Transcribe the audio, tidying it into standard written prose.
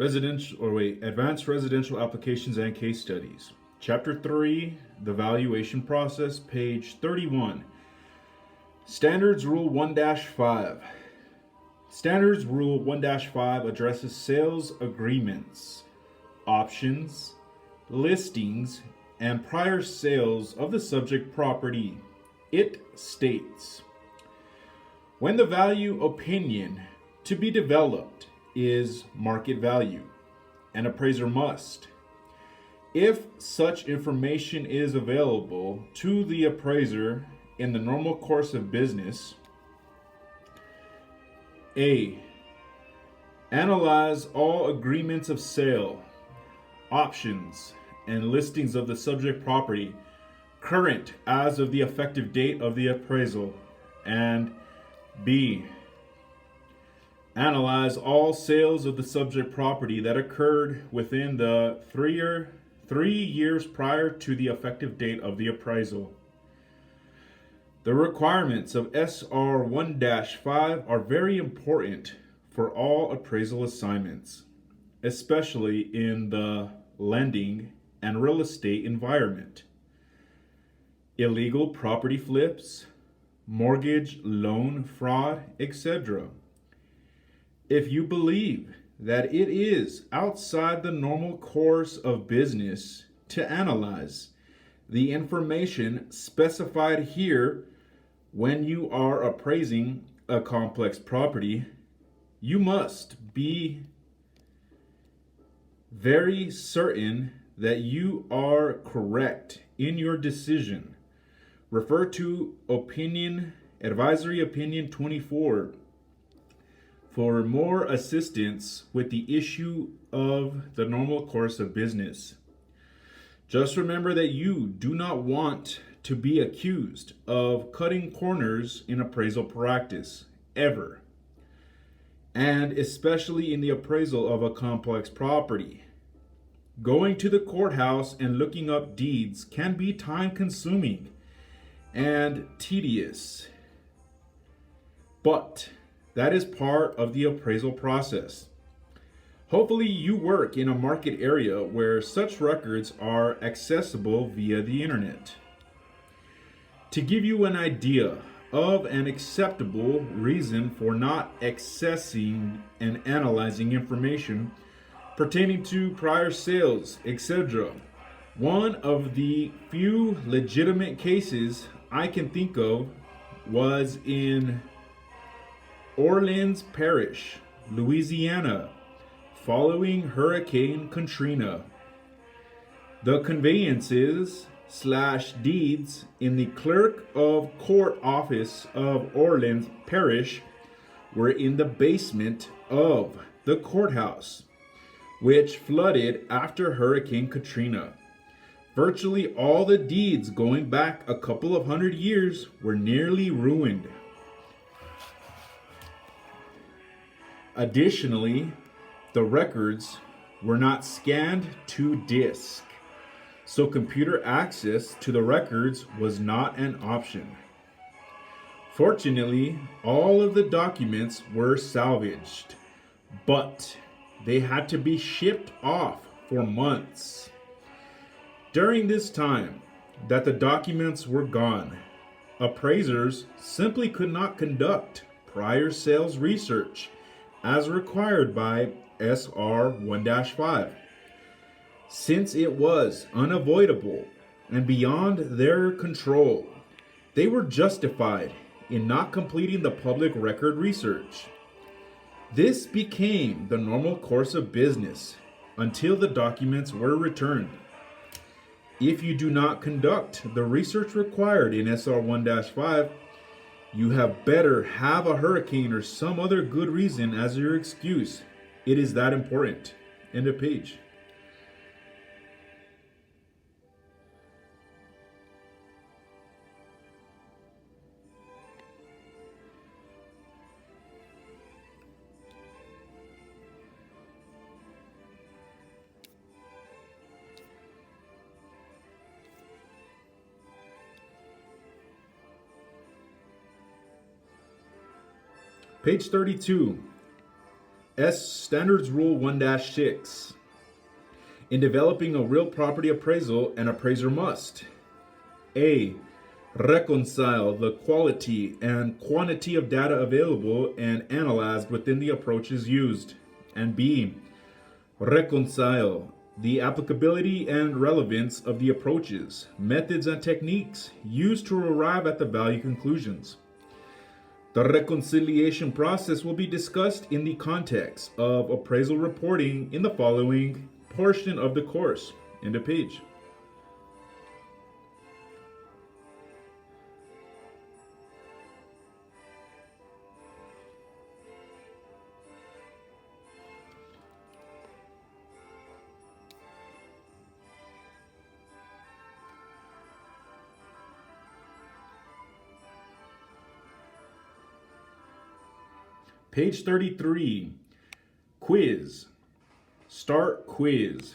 Advanced residential applications and case studies. Chapter 3, the valuation process, page 31. Standards Rule 1-5. Standards Rule 1-5 addresses sales agreements, options, listings, and prior sales of the subject property. It states, when the value opinion to be developed is market value, an appraiser must, if such information is available to the appraiser in the normal course of business, A. Analyze all agreements of sale, options, and listings of the subject property current as of the effective date of the appraisal, and B. Analyze all sales of the subject property that occurred within the 3 years prior to the effective date of the appraisal. The requirements of SR 1-5 are very important for all appraisal assignments, especially in the lending and real estate environment. Illegal property flips, mortgage loan fraud, etc. If you believe that it is outside the normal course of business to analyze the information specified here when you are appraising a complex property, you must be very certain that you are correct in your decision. Refer to Advisory Opinion 24 for more assistance with the issue of the normal course of business. Just remember that you do not want to be accused of cutting corners in appraisal practice, ever, and especially in the appraisal of a complex property. Going to the courthouse and looking up deeds can be time-consuming and tedious, but that is part of the appraisal process. Hopefully you work in a market area where such records are accessible via the internet. To give you an idea of an acceptable reason for not accessing and analyzing information pertaining to prior sales, etc., one of the few legitimate cases I can think of was in Orleans Parish, Louisiana, following Hurricane Katrina. The conveyances/deeds in the clerk of court office of Orleans Parish were in the basement of the courthouse, which flooded after Hurricane Katrina. Virtually all the deeds going back a couple of hundred years were nearly ruined. Additionally, the records were not scanned to disk, so computer access to the records was not an option. Fortunately, all of the documents were salvaged, but they had to be shipped off for months. During this time that the documents were gone, appraisers simply could not conduct prior sales research as required by SR 1-5. Since it was unavoidable and beyond their control, they were justified in not completing the public record research. This became the normal course of business until the documents were returned. If you do not conduct the research required in SR 1-5, you have better have a hurricane or some other good reason as your excuse. It is that important. End of page. Page 32. Standards Rule 1-6. In developing a real property appraisal, an appraiser must A. Reconcile the quality and quantity of data available and analyzed within the approaches used. And B. Reconcile the applicability and relevance of the approaches, methods, and techniques used to arrive at the value conclusions. The reconciliation process will be discussed in the context of appraisal reporting in the following portion of the course. End of page. Page 33, quiz. Start quiz.